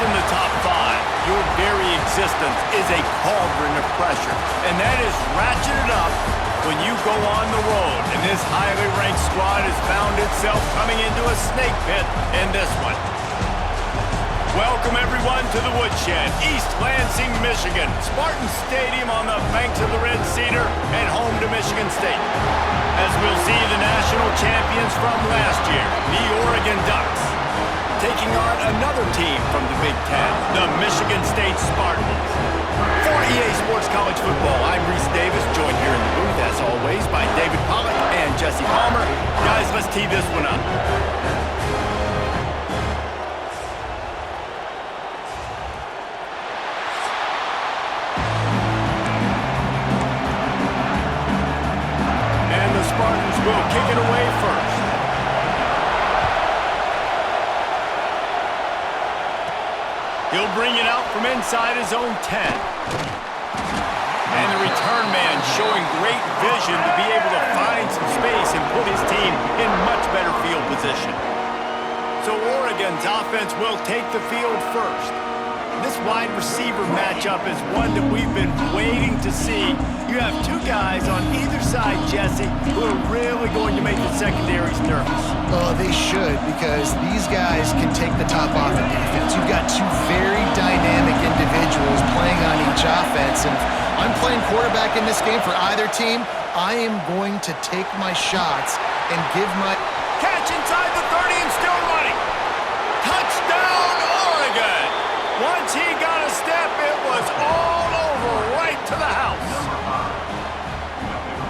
in the top five, your very existence is a cauldron of pressure. And that is ratcheted up when you go on the road. And this highly ranked squad has found itself coming into a snake pit in this one. Welcome, everyone, to the Woodshed, East Lansing, Michigan. Spartan Stadium on the banks of the Red Cedar and home to Michigan State. As we'll see the national champions from last year, the Oregon Ducks, taking on another team from the Big Ten, the Michigan State Spartans. For EA Sports College Football, I'm Reese Davis, joined here in the booth, as always, by David Pollack and Jesse Palmer. Guys, let's tee this one up. Spartans will kick it away first. He'll bring it out from inside his own 10. And the return man showing great vision to be able to find some space and put his team in much better field position. So Oregon's offense will take the field first. This wide receiver matchup is one that we've been waiting to see. You have two guys on either side, Jesse, who are really going to make the secondaries nervous. Oh, they should, because these guys can take the top off of defense. You've got two very dynamic individuals playing on each offense, and if I'm playing quarterback in this game for either team, I am going to take my shots and give my... Catch inside the 30 and still running. Touchdown, Oregon! Once he got a step, it was all over right to the house.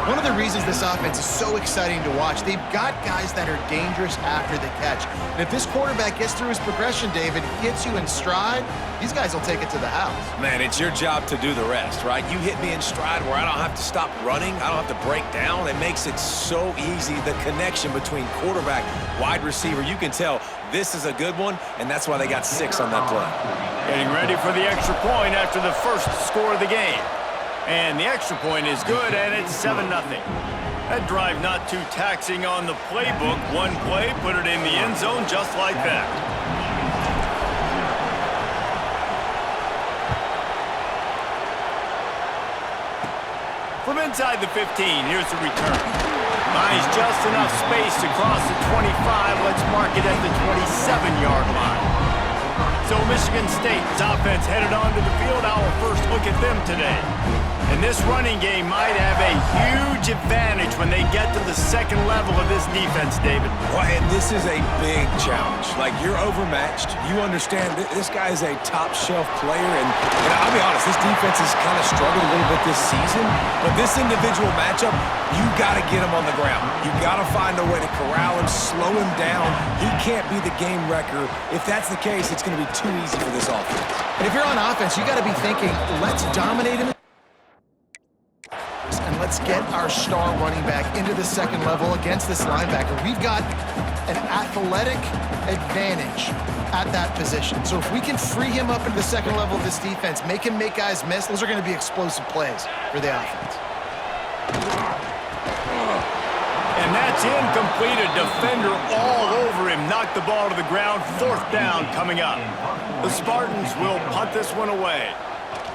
One of the reasons this offense is so exciting to watch, they've got guys that are dangerous after the catch. And if this quarterback gets through his progression, David, hits you in stride, these guys will take it to the house. Man, it's your job to do the rest, right? You hit me in stride where I don't have to stop running. I don't have to break down. It makes it so easy, the connection between quarterback, wide receiver. You can tell this is a good one, and that's why they got 6 on that play. Getting ready for the extra point after the first score of the game. And the extra point is good, and it's 7-0. That drive not too taxing on the playbook. One play, put it in the end zone just like that. From inside the 15, here's the return. Finds just enough space to cross the 25. Let's mark it at the 27-yard line. So Michigan State's offense headed onto the field. Our first look at them today. And this running game might have a huge advantage when they get to the second level of this defense, David. Well, and this is a big challenge. Like, you're overmatched. You understand this guy is a top-shelf player. And I'll be honest, this defense has kind of struggled a little bit this season. But this individual matchup, you got to get him on the ground. You got to find a way to corral him, slow him down. He can't be the game wrecker. If that's the case, it's going to be too easy for this offense. And if you're on offense, you got to be thinking, let's dominate him. And let's get our star running back into the second level against this linebacker. We've got an athletic advantage at that position. So if we can free him up into the second level of this defense, make him make guys miss, those are going to be explosive plays for the offense. And that's incomplete. A defender all over him. Knocked the ball to the ground. 4th down coming up. The Spartans will punt this one away.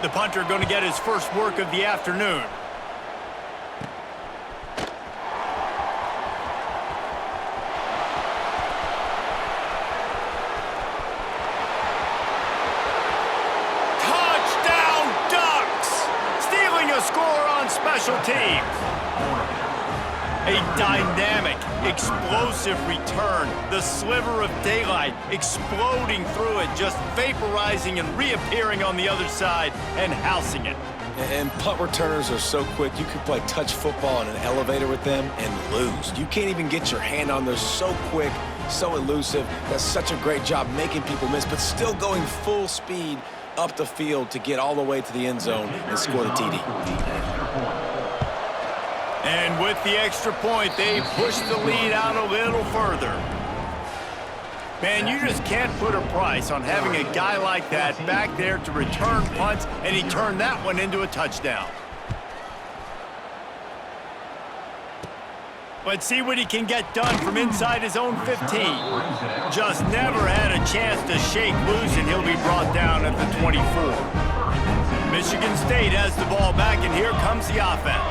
The punter going to get his first work of the afternoon. Special teams. A dynamic, explosive return. The sliver of daylight exploding through it, just vaporizing and reappearing on the other side and housing it. And punt returners are so quick, you could play touch football in an elevator with them and lose. You can't even get your hand on them. They're so quick, so elusive. Does such a great job making people miss, but still going full speed up the field to get all the way to the end zone and score the TD. And with the extra point, they push the lead out a little further. Man, you just can't put a price on having a guy like that back there to return punts, and he turned that one into a touchdown. Let's see what he can get done from inside his own 15. Just never had a chance to shake loose, and he'll be brought down at the 24. Michigan State has the ball back, and here comes the offense.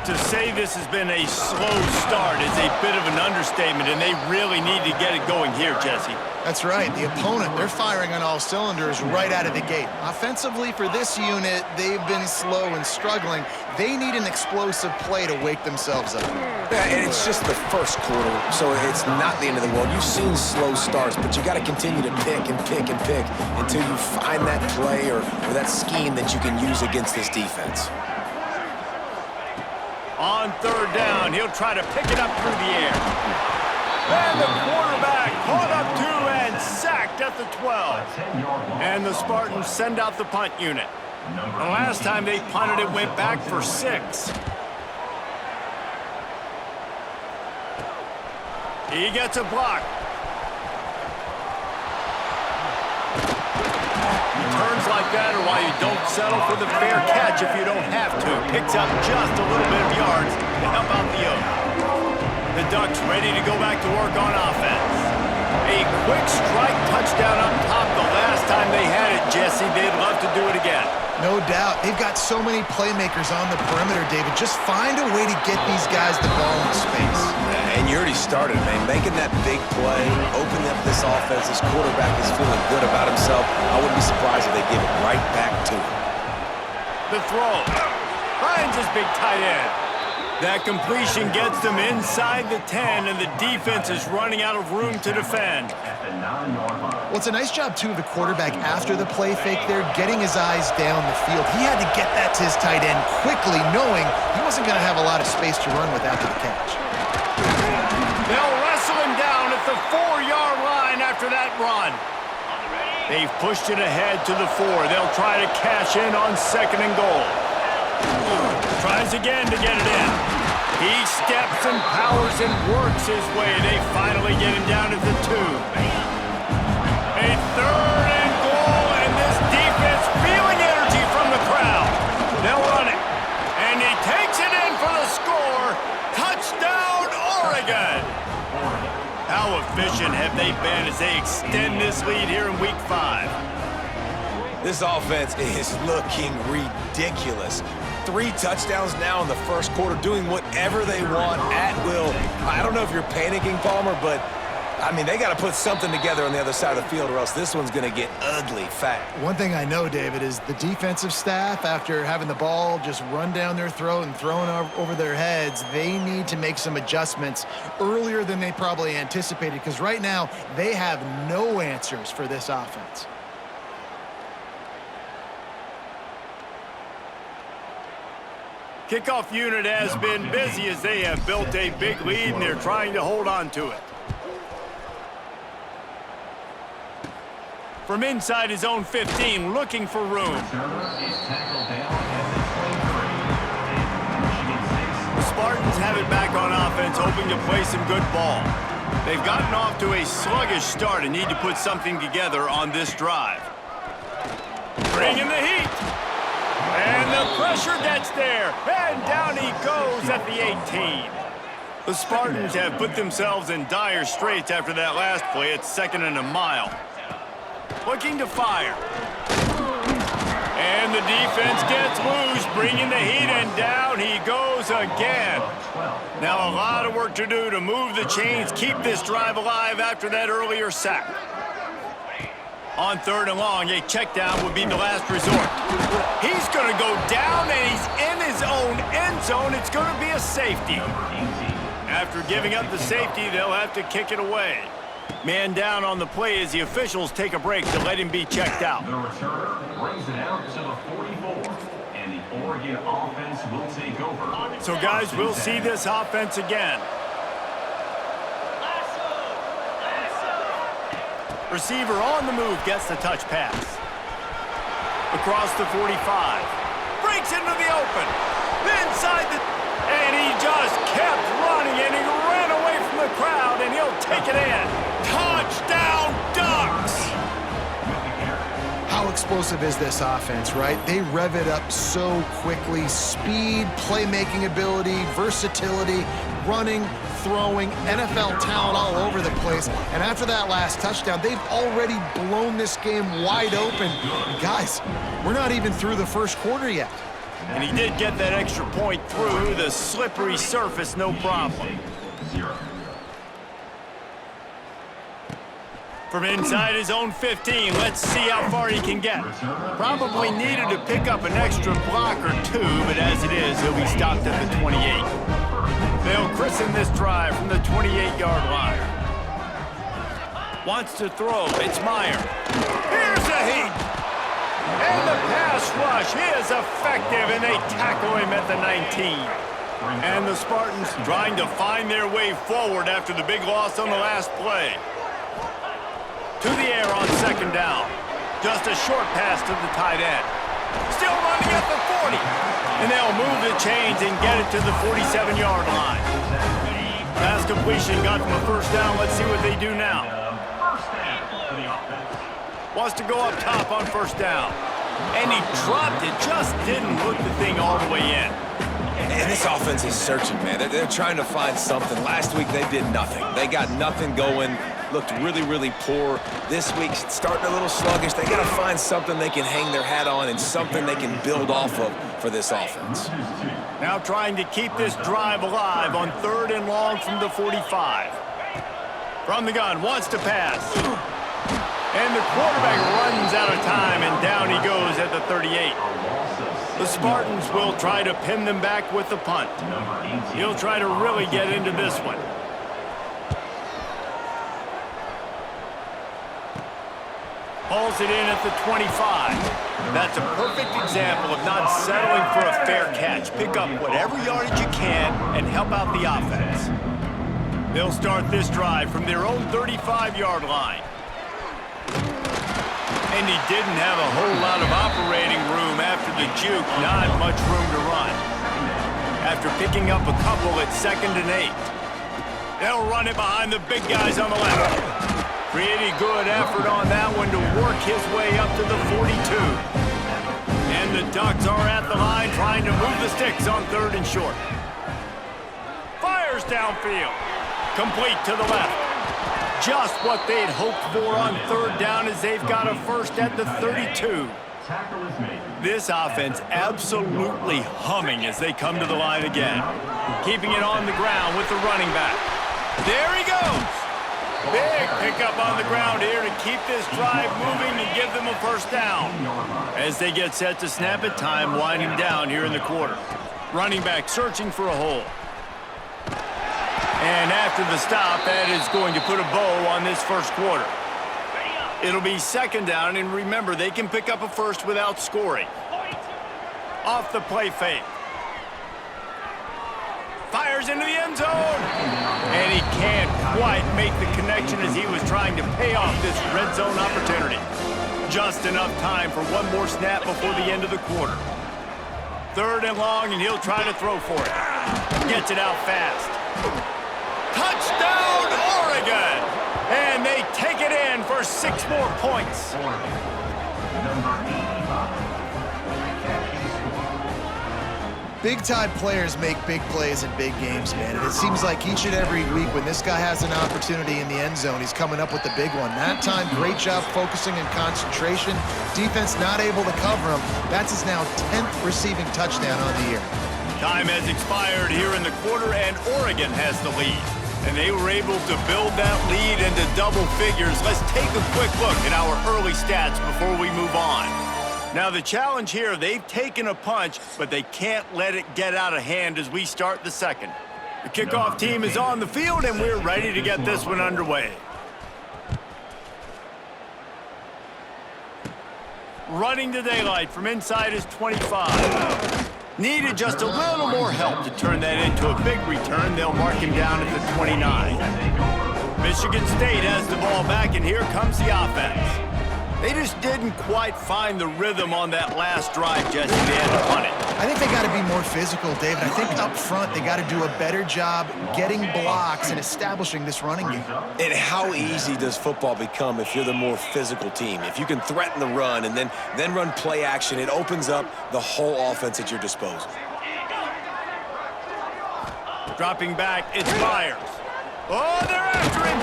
To say this has been a slow start is a bit of an understatement, and they really need to get it going here, Jesse. That's right. The opponent, they're firing on all cylinders right out of the gate. Offensively, for this unit, they've been slow and struggling. They need an explosive play to wake themselves up. Yeah, and it's just the first quarter, so it's not the end of the world. You've seen slow starts, but you got to continue to pick and pick and pick until you find that play or that scheme that you can use against this defense. On third down, he'll try to pick it up through the air. And the quarterback caught up to and sacked at the 12. And the Spartans send out the punt unit. The last time they punted, it went back for 6. He gets a block. Turns like that or why you don't settle for the fair catch if you don't have to. Picks up just a little bit of yards to help out the Oak. The Ducks ready to go back to work on offense. A quick strike touchdown up top the last time they had it, Jesse. They'd love to do it again. No doubt. They've got so many playmakers on the perimeter, David. Just find a way to get these guys the ball in space. And you already started, man. Making that big play, opening up this offense. This quarterback is feeling good about himself. I wouldn't be surprised if they give it right back to him. The throw. Finds his big tight end. That completion gets them inside the 10, and the defense is running out of room to defend. Well, it's a nice job, too, of the quarterback after the play fake there, getting his eyes down the field. He had to get that to his tight end quickly, knowing he wasn't going to have a lot of space to run with after the catch. They'll wrestle him down at the 4-yard line after that run. They've pushed it ahead to the 4. They'll try to cash in on 2nd and goal. Tries again to get it in. He steps and powers and works his way. They finally get him down at the 2. A 3rd and goal, and this defense feeling energy from the crowd. They'll run it. And he takes it in for the score. Touchdown, Oregon. How efficient have they been as they extend this lead here in Week 5? This offense is looking ridiculous. 3 touchdowns now in the first quarter, doing whatever they want at will. I don't know if you're panicking, Palmer, but, I mean, they got to put something together on the other side of the field or else this one's going to get ugly fast. One thing I know, David, is the defensive staff, after having the ball just run down their throat and thrown over their heads, they need to make some adjustments earlier than they probably anticipated, because right now they have no answers for this offense. Kickoff unit has been busy as they have built a big lead and they're trying to hold on to it. From inside his own 15, looking for room. The Spartans have it back on offense, hoping to play some good ball. They've gotten off to a sluggish start and need to put something together on this drive. Bringing the heat. And the pressure gets there, and down he goes at the 18. The Spartans have put themselves in dire straits after that last play. It's 2nd and a mile. Looking to fire. And the defense gets loose, bringing the heat, and down he goes again. Now a lot of work to do to move the chains, keep this drive alive after that earlier sack. On 3rd and long, a check down would be the last resort. He's going to go down, and he's in his own end zone. It's going to be a safety. After giving up the safety, they'll have to kick it away. Man down on the play as the officials take a break to let him be checked out. The returner brings it out to the 44, and the Oregon offense will take over. So, guys, we'll see this offense again. Receiver on the move gets the touch pass. Across the 45. Breaks into the open. Inside the... And he just kept running, and he ran away from the crowd, and he'll take it in. Touchdown, Ducks! How explosive is this offense, right? They rev it up so quickly. Speed, playmaking ability, versatility, running, throwing, NFL talent all over the place. And after that last touchdown, they've already blown this game wide open. Guys, we're not even through the first quarter yet. And he did get that extra point through the slippery surface, no problem. From inside his own 15, let's see how far he can get. Probably needed to pick up an extra block or two, but as it is, he'll be stopped at the 28. They'll christen this drive from the 28-yard line. Wants to throw, it's Meyer. Here's a heat! And the pass rush is effective, and they tackle him at the 19. And the Spartans trying to find their way forward after the big loss on the last play. To the air on second down. Just a short pass to the tight end. Still running at the 40. And they'll move the chains and get it to the 47-yard line. Pass completion got them a first down. Let's see what they do now. Wants to go up top on first down. And he dropped it. Just didn't hook the thing all the way in. And this offense is searching, man. They're trying to find something. Last week, they did nothing. They got nothing going. Looked really, really poor. This week, starting a little sluggish. They got to find something they can hang their hat on and something they can build off of for this offense. Now trying to keep this drive alive on 3rd and long from the 45. From the gun, wants to pass. And the quarterback runs out of time, and down he goes at the 38. The Spartans will try to pin them back with the punt. He'll try to really get into this one. Hauls it in at the 25. That's a perfect example of not settling for a fair catch. Pick up whatever yardage you can and help out the offense. They'll start this drive from their own 35-yard line. And he didn't have a whole lot of operating room after the juke. Not much room to run. After picking up a couple, it's 2nd and 8. They'll run it behind the big guys on the left. Pretty good effort on that one to work his way up to the 42. And the Ducks are at the line trying to move the sticks on 3rd and short. Fires downfield. Complete to the left. Just what they'd hoped for on 3rd down as they've got a first at the 32. This offense absolutely humming as they come to the line again. Keeping it on the ground with the running back. There he goes. Big pickup on the ground here to keep this drive moving and give them a first down. As they get set to snap it, time winding down here in the quarter. Running back searching for a hole. And after the stop, that is going to put a bow on this first quarter. It'll be 2nd down, and remember, they can pick up a first without scoring. Off the play fake. Fires into the end zone. And he can't quite make the connection as he was trying to pay off this red zone opportunity. Just enough time for one more snap before the end of the quarter. 3rd and long, and he'll try to throw for it. Gets it out fast. Touchdown, Oregon! And they take it in for 6 more points. Big-time players make big plays in big games, man. And it seems like each and every week when this guy has an opportunity in the end zone, he's coming up with the big one. That time, great job focusing and concentration. Defense not able to cover him. That's his now 10th receiving touchdown on the year. Time has expired here in the quarter, and Oregon has the lead. And they were able to build that lead into double figures. Let's take a quick look at our early stats before we move on. Now, the challenge here, they've taken a punch, but they can't let it get out of hand as we start the second. The kickoff team is on the field, and we're ready to get this one underway. Running to daylight from inside his 25. Needed just a little more help to turn that into a big return. They'll mark him down at the 29. Michigan State has the ball back, and here comes the offense. They just didn't quite find the rhythm on that last drive, Jesse. They had to punt it. I think they got to be more physical, David. I think up front they got to do a better job getting blocks and establishing this running game. And how easy does football become if you're the more physical team? If you can threaten the run and then run play action, it opens up the whole offense at your disposal. Dropping back, it's Myers. Oh, they're after him.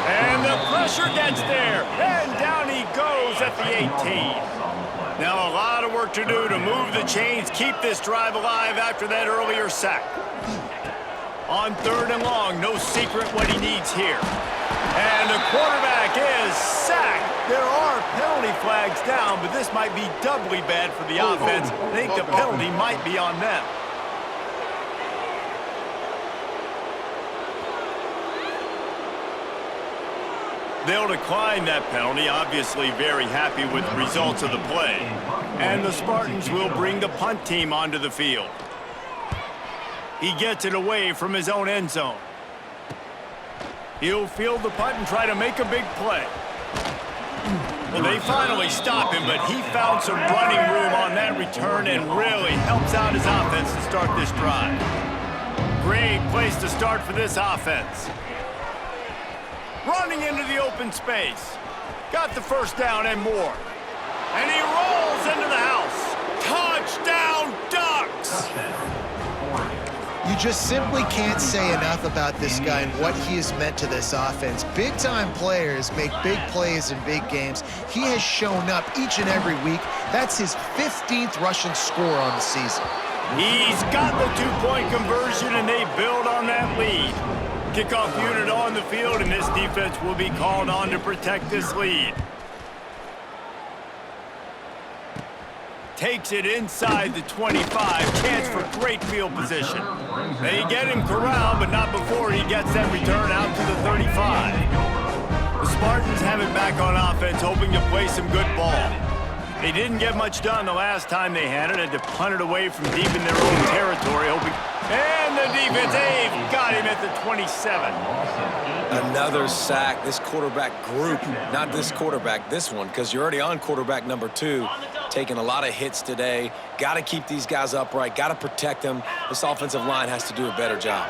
And the pressure gets there. And down he goes at the 18. Now a lot of work to do to move the chains, keep this drive alive after that earlier sack. On 3rd and long, no secret what he needs here. And the quarterback is sacked. There are penalty flags down, but this might be doubly bad for the offense. I think the penalty might be on them. They'll decline that penalty, obviously very happy with the results of the play. And the Spartans will bring the punt team onto the field. He gets it away from his own end zone. He'll field the punt and try to make a big play. Well, they finally stop him, but he found some running room on that return and really helps out his offense to start this drive. Great place to start for this offense. Running into the open space. Got the first down and more. And he rolls into the house. Touchdown, Ducks! You just simply can't say enough about this guy and what he has meant to this offense. Big-time players make big plays in big games. He has shown up each and every week. That's his 15th rushing score on the season. He's got the two-point conversion, and they build on that lead. Kickoff unit on the field, and this defense will be called on to protect this lead. Takes it inside the 25. Chance for great field position. They get him corralled, but not before he gets that return out to the 35. The Spartans have it back on offense, hoping to play some good ball. They didn't get much done the last time they had it. Had to punt it away from deep in their own territory, hoping... And the defense, they've got him at the 27. Another sack. This quarterback group, not this quarterback, this one, because you're already on quarterback number 2. Taking a lot of hits today. Got to keep these guys upright. Got to protect them. This offensive line has to do a better job.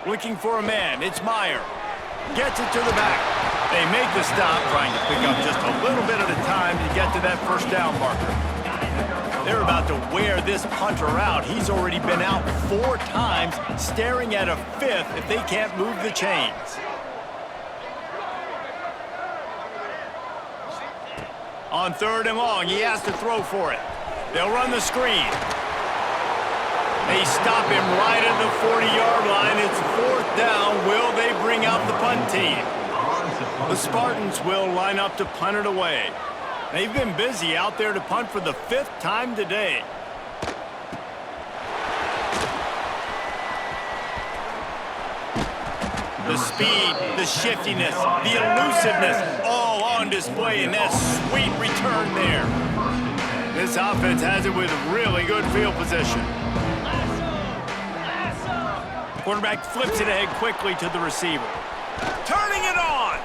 Looking for a man. It's Meyer. Gets it to the back. They make the stop, trying to pick up just a little bit at a time to get to that first down marker. They're about to wear this punter out. He's already been out 4 times, staring at a 5th if they can't move the chains. On 3rd and long, he has to throw for it. They'll run the screen. They stop him right at the 40-yard line. It's 4th down. Will they bring out the punt team? The Spartans will line up to punt it away. They've been busy out there to punt for the 5th time today. The speed, the shiftiness, the elusiveness, all on display in that sweet return there. This offense has it with really good field position. Quarterback flips it ahead quickly to the receiver. Turning it on!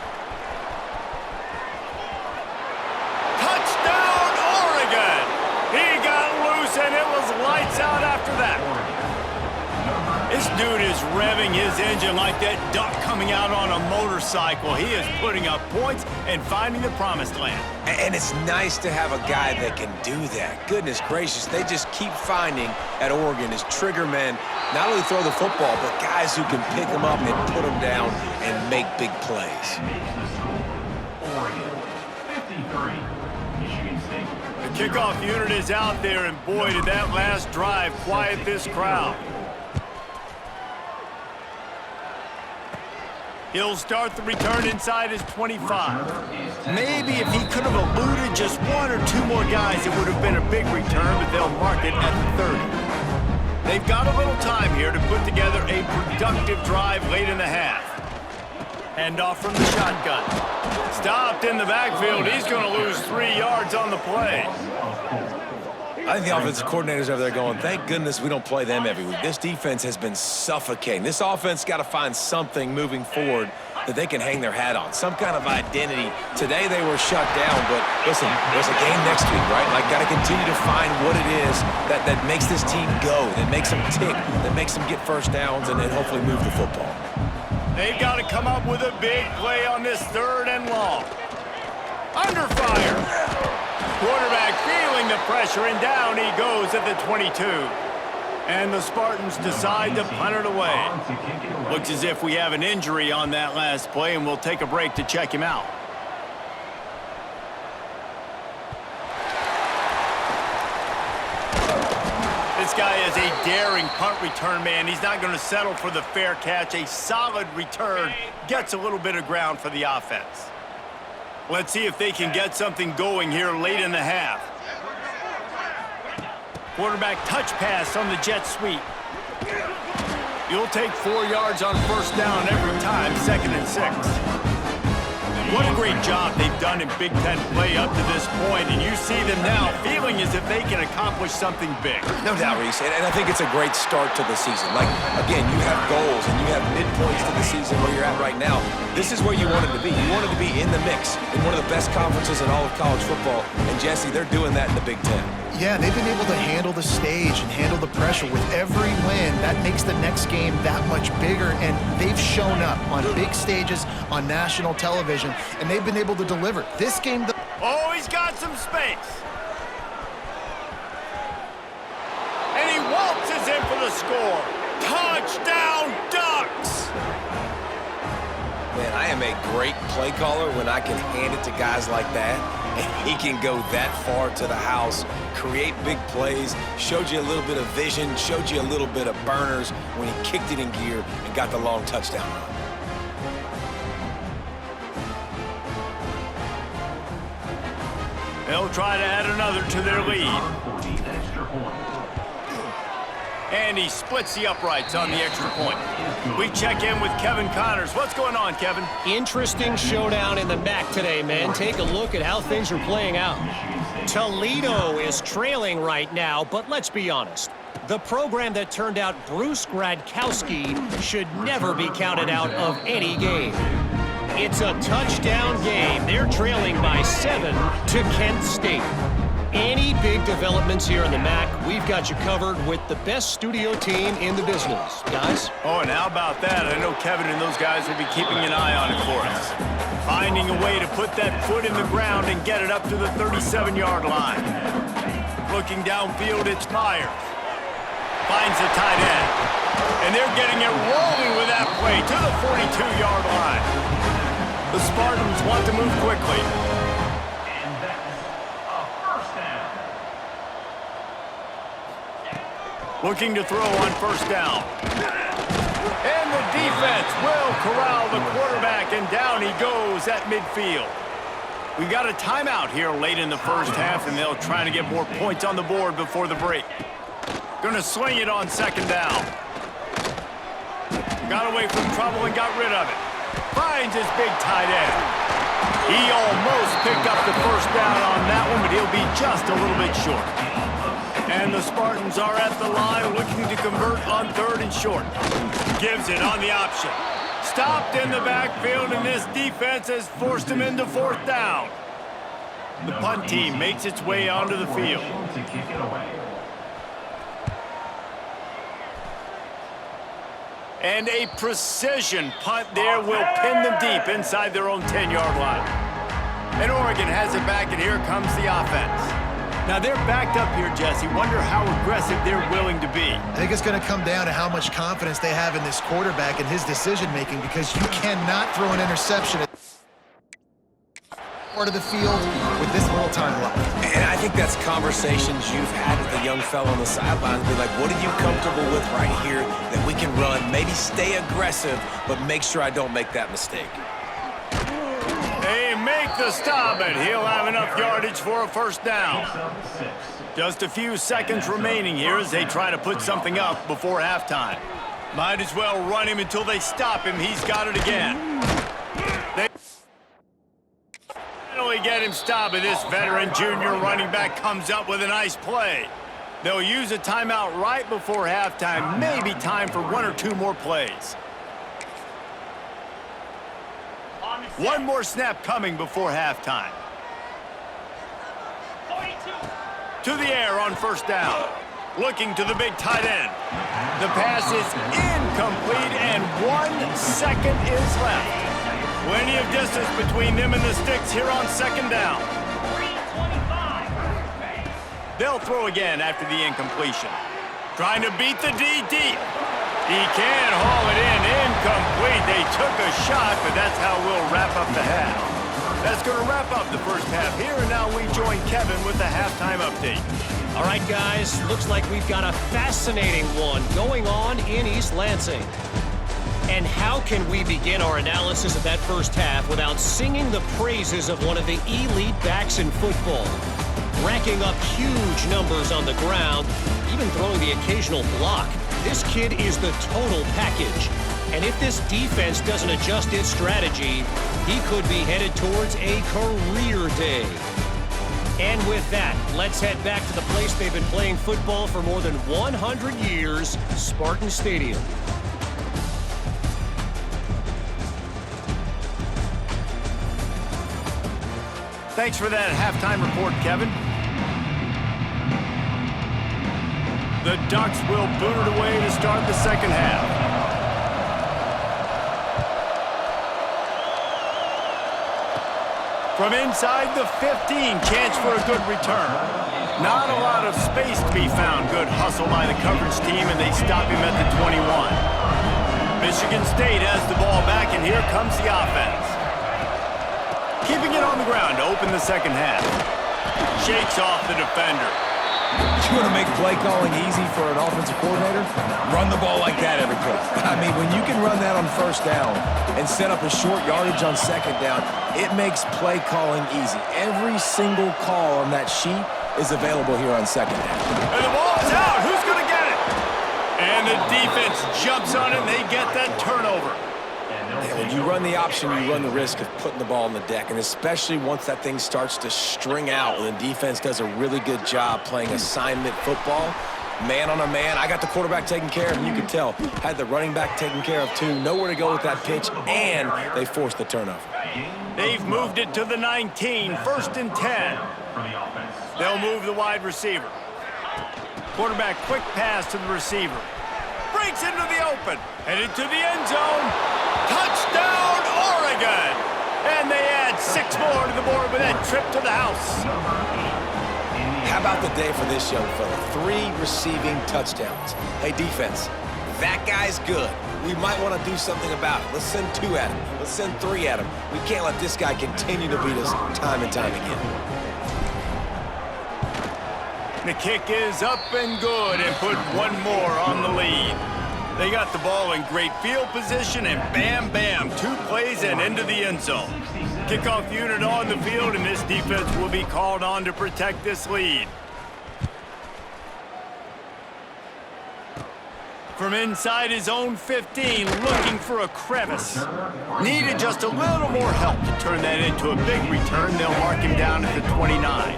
Touchdown, Oregon! He got loose and it was lights out after that. This dude is revving his engine like that duck coming out on a motorcycle. He is putting up points and finding the promised land. And it's nice to have a guy that can do that. Goodness gracious, they just keep finding at Oregon as trigger men, not only throw the football, but guys who can pick them up and put them down and make big plays. Oregon, 53. Michigan State. The kickoff unit is out there, and boy, did that last drive quiet this crowd. He'll start the return inside his 25. Maybe if he could have eluded just 1 or 2 more guys, it would have been a big return, but they'll mark it at the 30. They've got a little time here to put together a productive drive late in the half. Handoff from the shotgun. Stopped in the backfield. He's going to lose 3 yards on the play. I think the offensive coordinators over there going, thank goodness we don't play them every week. This defense has been suffocating. This offense got to find something moving forward that they can hang their hat on, some kind of identity. Today they were shut down, but listen, there's a game next week, right? Like, got to continue to find what it is that makes this team go, that makes them tick, that makes them get first downs and hopefully move the football. They've got to come up with a big play on this 3rd and long. Under fire. Quarterback feeling the pressure, and down he goes at the 22. And the Spartans decide to punt it away. Looks as if we have an injury on that last play, and we'll take a break to check him out. This guy is a daring punt return man. He's not going to settle for the fair catch. A solid return gets a little bit of ground for the offense. Let's see if they can get something going here late in the half. Quarterback touch pass on the jet sweep. You'll take 4 yards on first down every time, 2nd and 6. What a great job they've done in Big Ten play up to this point, and you see them now feeling as if they can accomplish something big. No doubt, Reese, and I think it's a great start to the season. Like, again, you have goals and you have midpoints to the season where you're at right now. This is where you wanted to be. You wanted to be in the mix in one of the best conferences in all of college football, and Jesse, they're doing that in the Big Ten. Yeah, they've been able to handle the stage and handle the pressure with every win. That makes the next game that much bigger, and they've shown up on big stages on national television, and they've been able to deliver. This game... Oh, he's got some space. And he waltzes in for the score. Touchdown, Ducks! Man, I am a great play caller when I can hand it to guys like that, and he can go that far to the house, create big plays, showed you a little bit of vision, showed you a little bit of burners when he kicked it in gear and got the long touchdown run. They'll try to add another to their lead. And he splits the uprights on the extra point. We check in with Kevin Connors. What's going on, Kevin? Interesting showdown in the MAC today, man. Take a look at how things are playing out. Toledo is trailing right now, but let's be honest. The program that turned out Bruce Gradkowski should never be counted out of any game. It's a touchdown game. They're trailing by 7 to Kent State. Any big developments here in the MAC, we've got you covered with the best studio team in the business. Guys? Oh, and how about that? I know Kevin and those guys will be keeping an eye on it for us. Finding a way to put that foot in the ground and get it up to the 37-yard line. Looking downfield, it's Myers. Finds the tight end. And they're getting it rolling with that play to the 42-yard line. The Spartans want to move quickly. And that's a first down. Looking to throw on first down. And the defense will corral the quarterback, and down he goes at midfield. We've got a timeout here late in the first half, and they'll try to get more points on the board before the break. Gonna swing it on second down. Got away from trouble and got rid of it. Finds his big tight end. He almost picked up the first down on that one, but he'll be just a little bit short. And the Spartans are at the line looking to convert on 3rd and short. Gives it on the option. Stopped in the backfield, and this defense has forced him into 4th down. The punt team makes its way onto the field. To kick it away. And a precision punt there will pin them deep inside their own 10-yard line. And Oregon has it back, and here comes the offense. Now they're backed up here, Jesse. Wonder how aggressive they're willing to be. I think it's going to come down to how much confidence they have in this quarterback and his decision-making, because you cannot throw an interception at part of the field with this little time left. And I think that's conversations you've had with the young fellow on the sidelines. Be like, what are you comfortable with right here that we can run? Maybe stay aggressive, but make sure I don't make that mistake. They make the stop, and he'll have enough yardage for a first down. Just a few seconds remaining here as they try to put something up before halftime. Might as well run him until they stop him. He's got it again. They finally get him stopped, and this veteran junior running back comes up with a nice play. They'll use a timeout right before halftime. Maybe time for 1 or 2 more plays. One more snap coming before halftime. To the air on first down. Looking to the big tight end. The pass is incomplete, and 1 second is left. Plenty of distance between them and the sticks here on second down. They'll throw again after the incompletion. Trying to beat the D deep. He can't haul it in. Incomplete. They took a shot, but that's how we'll wrap up the half. That's going to wrap up the first half here, and now we join Kevin with the halftime update. All right, guys, looks like we've got a fascinating one going on in East Lansing. And how can we begin our analysis of that first half without singing the praises of one of the elite backs in football? Racking up huge numbers on the ground, even throwing the occasional block. This kid is the total package. And if this defense doesn't adjust its strategy, he could be headed towards a career day. And with that, let's head back to the place they've been playing football for more than 100 years, Spartan Stadium. Thanks for that halftime report, Kevin. The Ducks will boot it away to start the second half. From inside the 15, chance for a good return. Not a lot of space to be found. Good hustle by the coverage team, and they stop him at the 21. Michigan State has the ball back, and here comes the offense. Keeping it on the ground to open the second half. Shakes off the defender. You want to make play calling easy for an offensive coordinator? Run the ball like that every play. I mean, when you can run that on first down and set up a short yardage on second down, it makes play calling easy. Every single call on that sheet is available here on second down. And the ball is out. Who's going to get it? And the defense jumps on it, and they get that turnover. And when you run the option, you run the risk of putting the ball on the deck, and especially once that thing starts to string out, when the defense does a really good job playing assignment football, man on a man. I got the quarterback taken care of, and you can tell, had the running back taken care of too. Nowhere to go with that pitch, and they forced the turnover. They've moved it to the 19, 1st and 10. They'll move the wide receiver. Quarterback quick pass to the receiver. Breaks into the open, headed to the end zone. Touchdown, Oregon! And they add 6 more to the board with that trip to the house. How about the day for this young fella? 3 receiving touchdowns. Hey, defense, that guy's good. We might want to do something about it. Let's send 2 at him. Let's send 3 at him. We can't let this guy continue to beat us time and time again. The kick is up and good and put 1 more on the lead. They got the ball in great field position, and bam, bam, 2 plays and into the end zone. Kickoff unit on the field, and this defense will be called on to protect this lead. From inside his own 15, looking for a crevice. Needed just a little more help to turn that into a big return. They'll mark him down at the 29.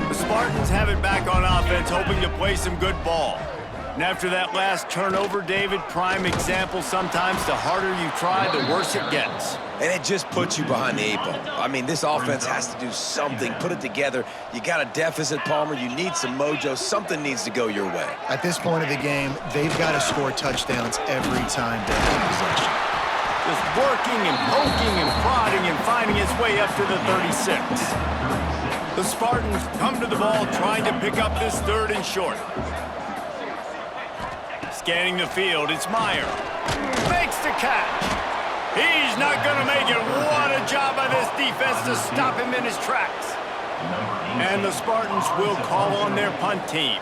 The Spartans have it back on offense, hoping to play some good ball. And after that last turnover, David, prime example, sometimes the harder you try, the worse it gets. And it just puts you behind the 8 ball. I mean, this offense has to do something, put it together. You got a deficit, Palmer. You need some mojo. Something needs to go your way. At this point of the game, they've got to score touchdowns every time they have possession. Just working and poking and prodding and finding its way up to the 36. The Spartans come to the ball trying to pick up this 3rd and short. Scanning the field, it's Meyer. Makes the catch. He's not going to make it. What a job by this defense to stop him in his tracks. And the Spartans will call on their punt team.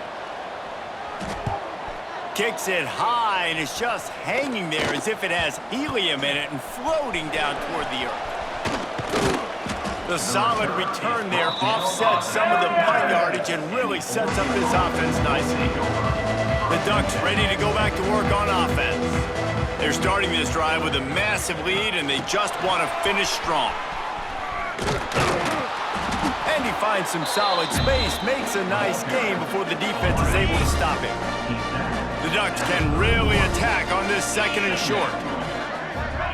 Kicks it high, and it's just hanging there as if it has helium in it and floating down toward the earth. The solid return there offsets some of the punt yardage and really sets up this offense nicely. The Ducks ready to go back to work on offense. They're starting this drive with a massive lead, and they just want to finish strong. And he finds some solid space, makes a nice game before the defense is able to stop him. The Ducks can really attack on this 2nd and short.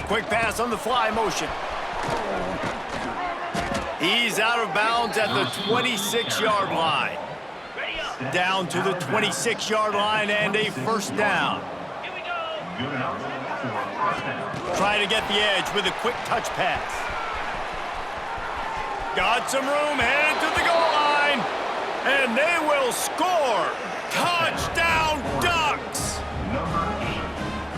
Quick pass on the fly motion. He's out of bounds at the 26-yard line. Down to the 26-yard line and a first down. Try to get the edge with a quick touch pass. Got some room, headed to the goal line. And they will score. Touchdown Ducks!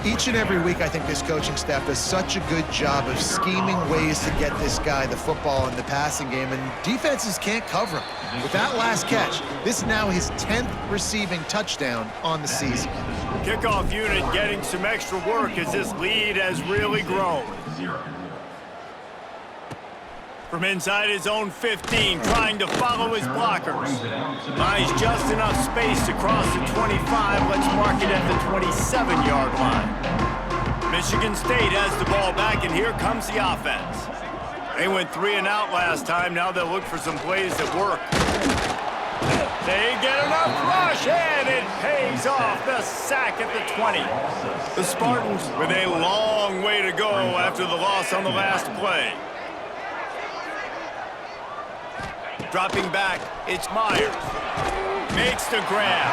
Each and every week, I think this coaching staff does such a good job of scheming ways to get this guy the football in the passing game, and defenses can't cover him. With that last catch, this is now his 10th receiving touchdown on the season. Kickoff unit getting some extra work as this lead has really grown. From inside his own 15, trying to follow his blockers. Buys just enough space to cross the 25. Let's mark it at the 27-yard line. Michigan State has the ball back, and here comes the offense. They went 3 and out last time. Now they'll look for some plays that work. They get enough rush, and it pays off. The sack at the 20. The Spartans with a long way to go after the loss on the last play. Dropping back, it's Myers. Makes the grab.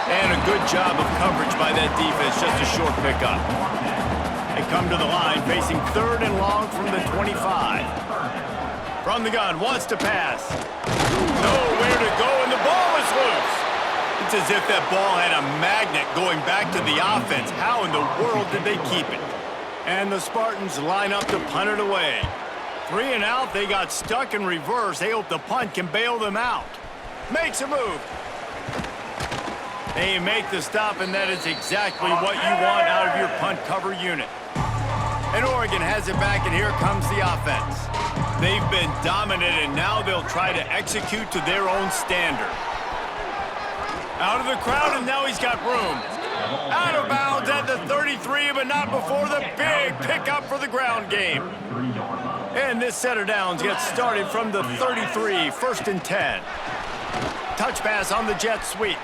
And a good job of coverage by that defense, just a short pickup. They come to the line, facing 3rd and long from the 25. From the gun, wants to pass. Nowhere to go, and the ball is loose. It's as if that ball had a magnet going back to the offense. How in the world did they keep it? And the Spartans line up to punt it away. 3 and out, they got stuck in reverse. They hope the punt can bail them out. Makes a move. They make the stop, and that is exactly what you want out of your punt cover unit. And Oregon has it back, and here comes the offense. They've been dominant, and now they'll try to execute to their own standard. Out of the crowd, and now he's got room. Out of bounds at the 33, but not before the big pickup for the ground game. And this set of downs gets started from the 33, 1st and 10. Touch pass on the jet sweep.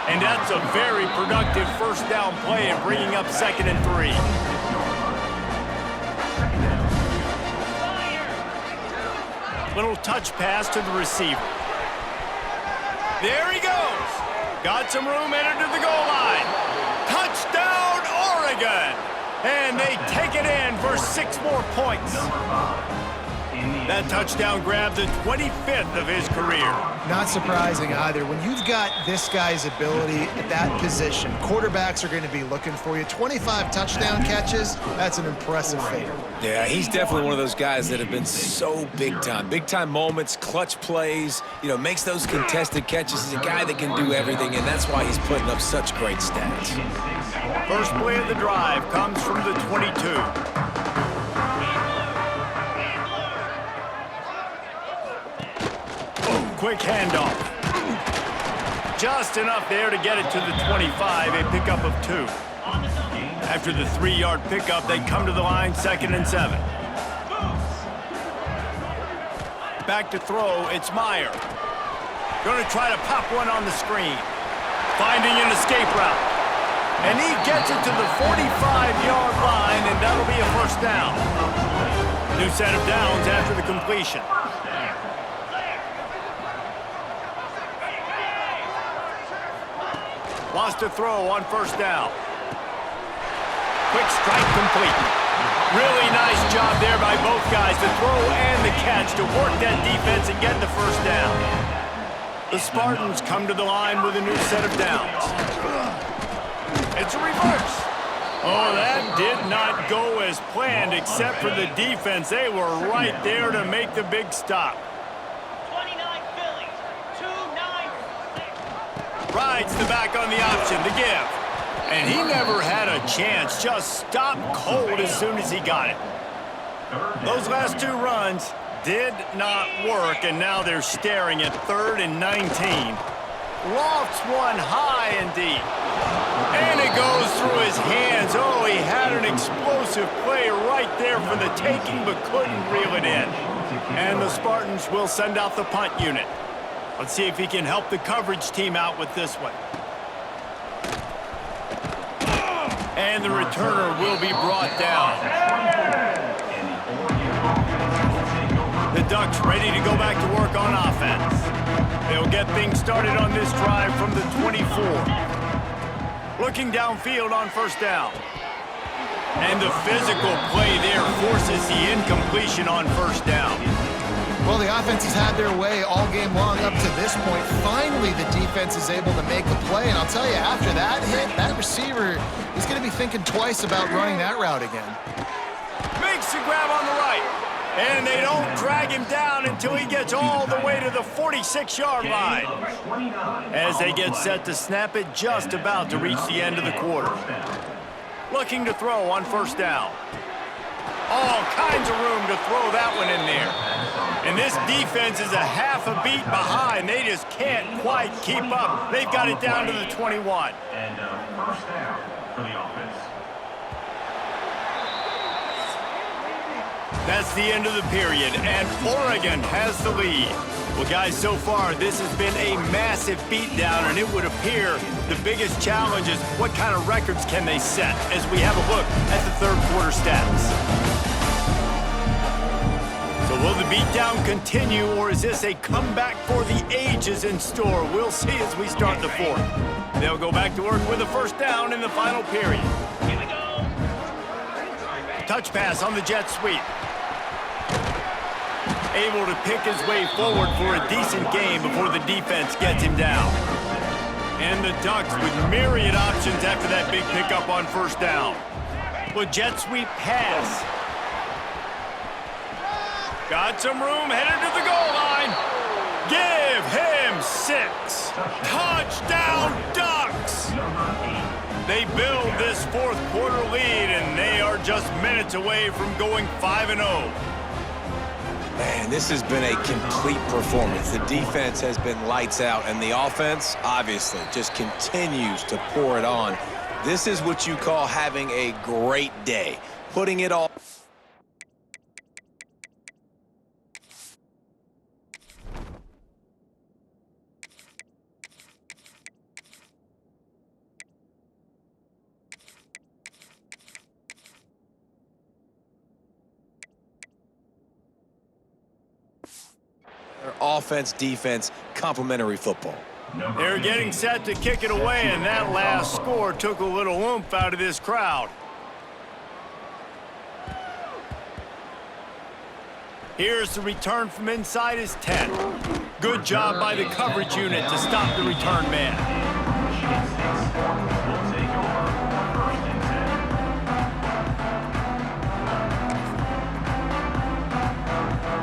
And that's a very productive first down play and bringing up 2nd and 3. Little touch pass to the receiver. There he goes. Got some room, entered to the goal line. Touchdown, Oregon! And they take it in for 6 more points. That touchdown grabbed the 25th of his career. Not surprising either. When you've got this guy's ability at that position, quarterbacks are going to be looking for you. 25 touchdown catches, that's an impressive feat. Yeah, he's definitely one of those guys that have been so big time. Big time moments, clutch plays, makes those contested catches. He's a guy that can do everything, and that's why he's putting up such great stats. First play of the drive comes from the 22. Quick handoff. Just enough there to get it to the 25, a pickup of 2. After the 3-yard pickup, they come to the line, 2nd and 7. Back to throw, it's Meyer. Going to try to pop one on the screen. Finding an escape route. And he gets it to the 45-yard line, and that'll be a first down. New set of downs after the completion. Wants to throw on first down. Quick strike complete. Really nice job there by both guys, the throw and the catch, to work that defense and get the first down. The Spartans come to the line with a new set of downs. It's a reverse. Oh, that did not go as planned, except for the defense. They were right there to make the big stop. Rides the back on the option, the give. And he never had a chance, just stopped cold as soon as he got it. Those last 2 runs did not work, and now they're staring at 3rd and 19. Lofts one high and deep. And it goes through his hands. Oh, he had an explosive play right there for the taking, but couldn't reel it in. And the Spartans will send out the punt unit. Let's see if he can help the coverage team out with this one. And the returner will be brought down. Ducks ready to go back to work on offense. They'll get things started on this drive from the 24. Looking downfield on first down. And the physical play there forces the incompletion on first down. Well, the offense has had their way all game long up to this point. Finally, the defense is able to make a play. And I'll tell you, after that hit, that receiver is going to be thinking twice about running that route again. Makes the grab on the right. And they don't drag him down until he gets all the way to the 46-yard line. As they get set to snap it, just about to reach the end of the quarter. Looking to throw on first down. All kinds of room to throw that one in there. And this defense is a half a beat behind. They just can't quite keep up. They've got it down to the 21. And first down for the offense. That's the end of the period, and Oregon has the lead. Well, guys, so far, this has been a massive beatdown, and it would appear the biggest challenge is what kind of records can they set as we have a look at the third quarter stats. So will the beatdown continue, or is this a comeback for the ages in store? We'll see as we start the fourth. They'll go back to work with a first down in the final period. Here we go. Touch pass on the jet sweep. Able to pick his way forward for a decent game before the defense gets him down. And the Ducks with myriad options after that big pickup on first down. With jet sweep pass. Got some room, headed to the goal line. Give him 6. Touchdown, Ducks! They build this fourth quarter lead, and they are just minutes away from going 5-0. Man, this has been a complete performance. The defense has been lights out, and the offense, obviously, just continues to pour it on. This is what you call having a great day. Putting it all... Offense, defense, complementary football. They're getting set to kick it away, and that last score took a little oomph out of this crowd. Here's the return from inside his 10. Good job by the coverage unit to stop the return man.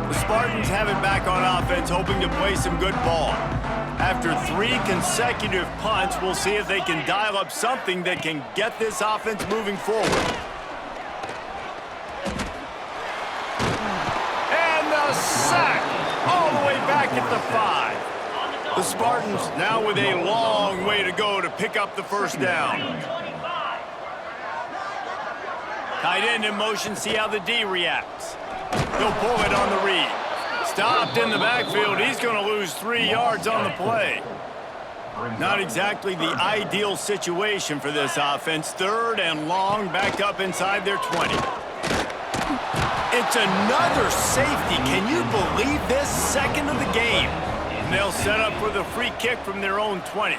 The Spartans have it back on offense, hoping to play some good ball. After 3 consecutive punts, we'll see if they can dial up something that can get this offense moving forward. And the sack all the way back at the 5. The Spartans now with a long way to go to pick up the first down. Tight end in motion, see how the D reacts. He'll pull it on the read. Stopped in the backfield. He's going to lose 3 yards on the play. Not exactly the ideal situation for this offense. 3rd and long, backed up inside their 20. It's another safety. Can you believe this? 2nd of the game. And they'll set up for the free kick from their own 20.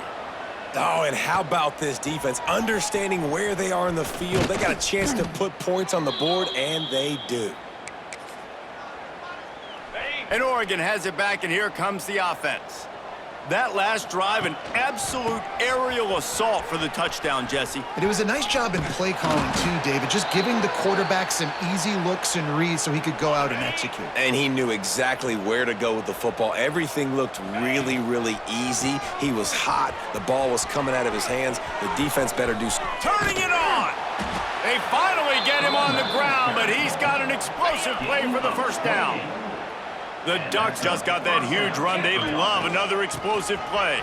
Oh, and how about this defense? Understanding where they are in the field. They got a chance to put points on the board, and they do. And Oregon has it back, and here comes the offense. That last drive, an absolute aerial assault for the touchdown, Jesse. And it was a nice job in play calling, too, David, just giving the quarterback some easy looks and reads so he could go out and execute. And he knew exactly where to go with the football. Everything looked really, really easy. He was hot. The ball was coming out of his hands. The defense better do... Turning it on! They finally get him on the ground, but he's got an explosive play for the first down. The Ducks just got that huge run. They love another explosive play.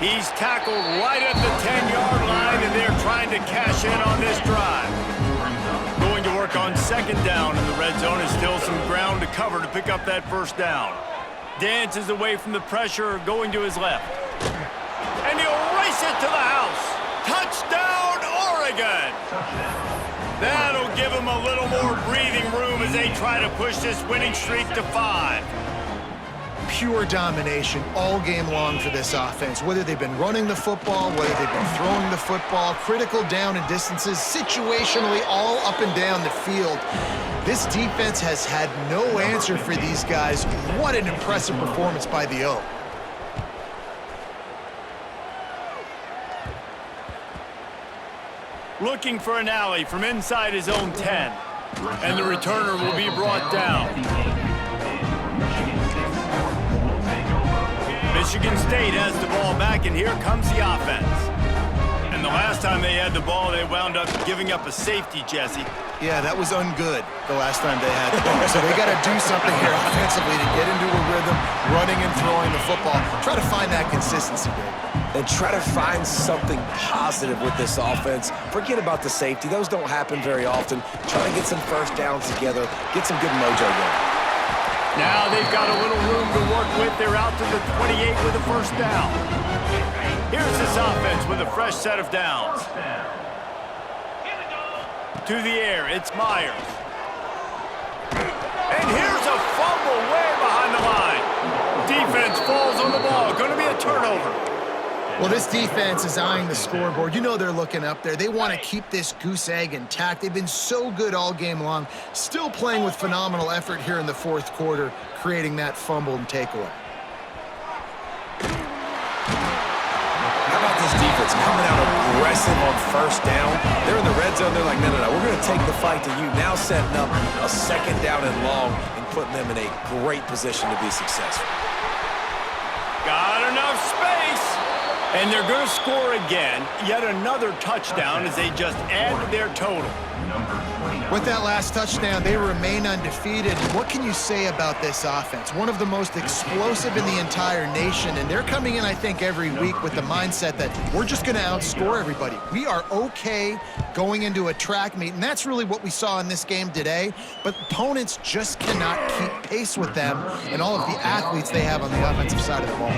He's tackled right at the 10-yard line, and they're trying to cash in on this drive. Going to work on 2nd down in the red zone, and still some ground to cover to pick up that first down. Dances away from the pressure, going to his left. And he'll race it to the house. Touchdown, Oregon! That'll give them a little more breathing room as they try to push this winning streak to 5. Pure domination all game long for this offense. Whether they've been running the football, whether they've been throwing the football, critical down and distances, situationally all up and down the field. This defense has had no answer for these guys. What an impressive performance by the O. Looking for an alley from inside his own 10. And the returner will be brought down. Michigan State has the ball back, and here comes the offense. And the last time they had the ball, they wound up giving up a safety, Jesse. Yeah, that was ungood the last time they had the ball. So they got to do something here offensively to get into a rhythm, running and throwing the football. Try to find that consistency, Greg. And try to find something positive with this offense. Forget about the safety. Those don't happen very often. Try to get some first downs together, get some good mojo going. Now they've got a little room to work with. They're out to the 28 with a first down. Here's this offense with a fresh set of downs. To the air, it's Myers. And here's a fumble way behind the line. Defense falls on the ball. Going to be a turnover. Well, this defense is eyeing the scoreboard. You know they're looking up there. They want to keep this goose egg intact. They've been so good all game long. Still playing with phenomenal effort here in the fourth quarter, creating that fumble and takeaway. How about this defense coming out aggressive on first down? They're in the red zone. They're like, no, we're going to take the fight to you. Now setting up a second down and long and putting them in a great position to be successful. Got enough space. And they're going to score again. Yet another touchdown as they just add to their total. With that last touchdown, they remain undefeated. What can you say about this offense? One of the most explosive in the entire nation, and they're coming in, I think, every week with the mindset that we're just going to outscore everybody. We are okay going into a track meet, and that's really what we saw in this game today, but opponents just cannot keep pace with them and all of the athletes they have on the offensive side of the ball.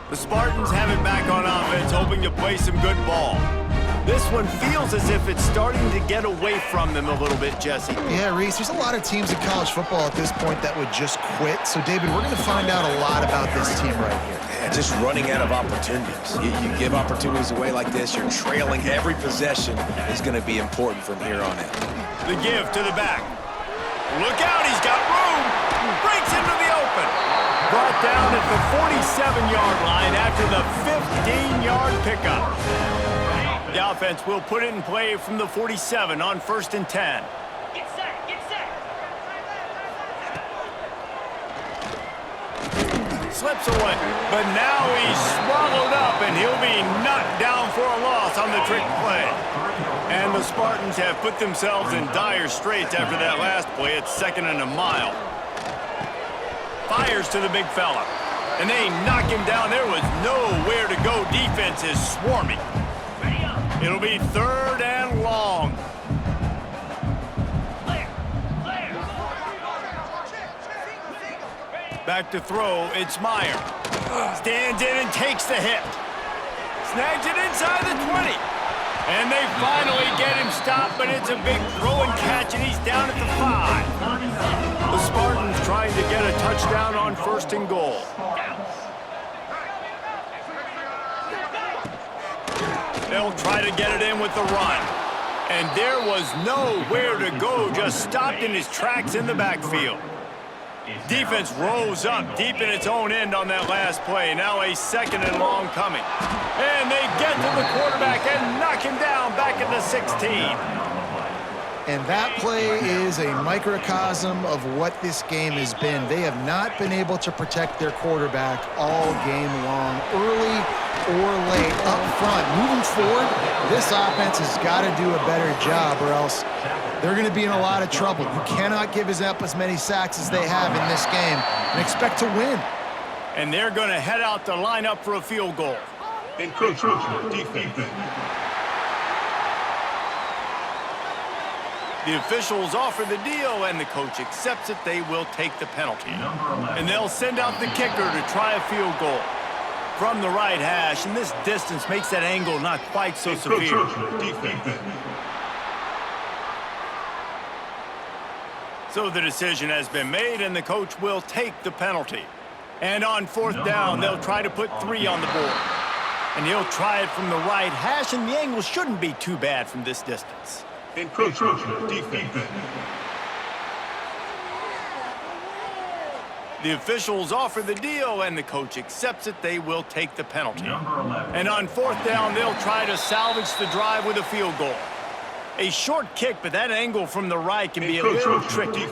The Spartans have it back on offense, hoping to play some good ball. This one feels as if it's starting to get away from them a little bit, Jesse. Yeah, Reese, there's a lot of teams in college football at this point that would just quit. So, David, we're going to find out a lot about this team right here. Yeah, just running out of opportunities. You give opportunities away like this, you're trailing. Every possession is going to be important from here on in. The give to the back. Look out, he's got room. Breaks into the open. Brought down at the 47-yard line after the 15-yard pickup. The offense will put it in play from the 47 on 1st and 10. Get set, get set. Slips away, but now he's swallowed up, and he'll be knocked down for a loss on the trick play. And the Spartans have put themselves in dire straits after that last play. It's 2nd and a mile. Fires to the big fella, and they knock him down. There was nowhere to go. Defense is swarming. It'll be 3rd and long. Back to throw, it's Meyer. Stands in and takes the hit. Snags it inside the 20. And they finally get him stopped, but it's a big throw and catch, and he's down at the 5. The Spartans trying to get a touchdown on 1st and goal. They'll try to get it in with the run. And there was nowhere to go, just stopped in his tracks in the backfield. Defense rose up deep in its own end on that last play. Now a 2nd and long coming. And they get to the quarterback and knock him down back at the 16. And that play is a microcosm of what this game has been. They have not been able to protect their quarterback all game long, early or late, up front. Moving forward, this offense has got to do a better job, or else they're going to be in a lot of trouble. You cannot give up as many sacks as they have in this game and expect to win. And they're going to head out to line up for a field goal. Encroachment defense. The officials offer the deal, and the coach accepts it. They will take the penalty. And they'll send out the kicker to try a field goal from the right hash, and this distance makes that angle not quite so severe. So the decision has been made, and the coach will take the penalty. And on 4th down, they'll try to put 3 on the board. And he'll try it from the right hash, and the angle shouldn't be too bad from this distance. Encroachment defense. The officials offer the deal, and the coach accepts it. They will take the penalty. And on 4th down, they'll try to salvage the drive with a field goal. A short kick, but that angle from the right can be a little tricky.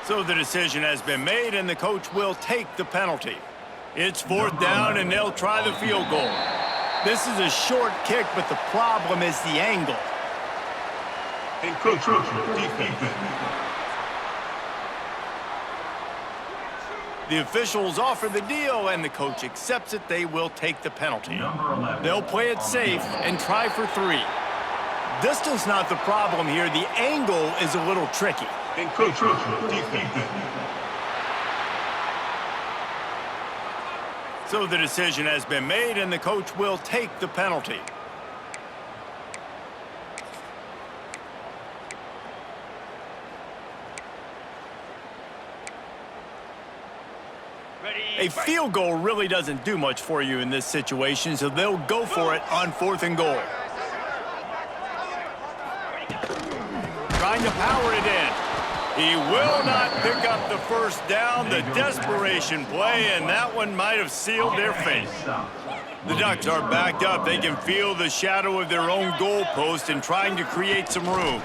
So the decision has been made, and the coach will take the penalty. It's 4th down, and they'll try the field goal. This is a short kick, but the problem is the angle. The officials offer the deal, and the coach accepts it. They will take the penalty. They'll play it safe and try for 3. Distance not the problem here. The angle is a little tricky. So the decision has been made, and the coach will take the penalty. A field goal really doesn't do much for you in this situation, so they'll go for it on 4th and goal. Trying to power it in. He will not pick up the 1st down. The desperation play, and that one might have sealed their fate. The Ducks are backed up. They can feel the shadow of their own goalpost and trying to create some room.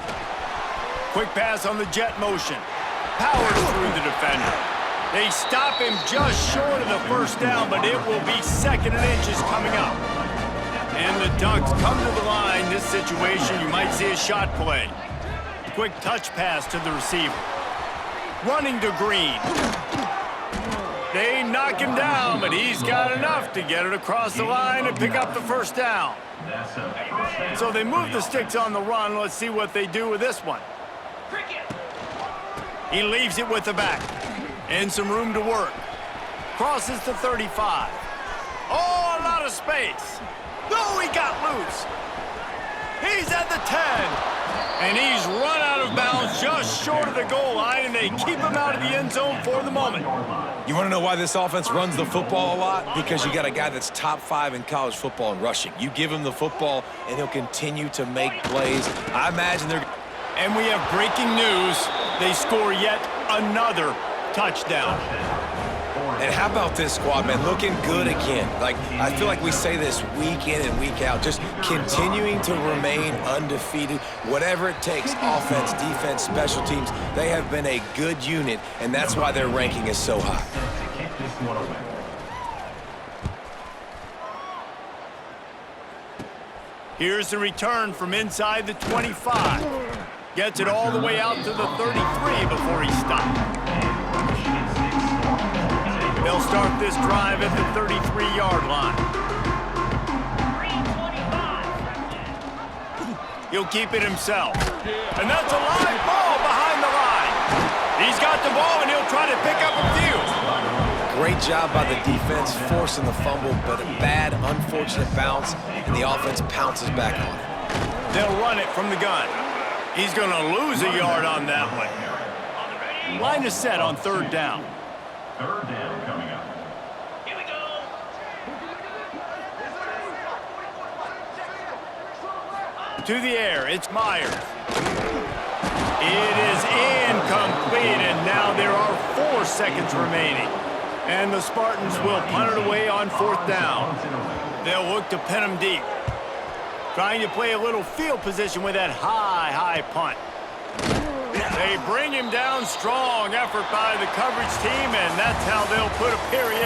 Quick pass on the jet motion. Powers through the defender. They stop him just short of the 1st down, but it will be 2nd and inches coming up. And the Ducks come to the line. This situation, you might see a shot play. Quick touch pass to the receiver. Running to Green. They knock him down, but he's got enough to get it across the line and pick up the 1st down. So they move the sticks on the run. Let's see what they do with this one. He leaves it with the back. And some room to work. Crosses to 35. Oh, a lot of space. No, he got loose. He's at the 10. And he's run out of bounds just short of the goal line, and they keep him out of the end zone for the moment. You want to know why this offense runs the football a lot? Because you got a guy that's top 5 in college football in rushing. You give him the football, and he'll continue to make plays. I imagine they're... And we have breaking news. They score yet another touchdown. And how about this squad, man? Looking good again. Like, I feel like we say this week in and week out, just continuing to remain undefeated. Whatever it takes, offense, defense, special teams, they have been a good unit, and that's why their ranking is so high. Here's the return from inside the 25. Gets it all the way out to the 33 before he stopped. They'll start this drive at the 33-yard line. He'll keep it himself. And that's a live ball behind the line. He's got the ball, and he'll try to pick up a few. Great job by the defense forcing the fumble, but a bad, unfortunate bounce, and the offense pounces back on it. They'll run it from the gun. He's going to lose a yard on that one. Line is set on 3rd down. 3rd down coming up. Here we go. To the air, it's Myers. It is incomplete, and now there are 4 seconds remaining. And the Spartans will punt it away on 4th down. They'll look to pin him deep. Trying to play a little field position with that high punt. They bring him down. Strong effort by the coverage team, and that's how they'll put a period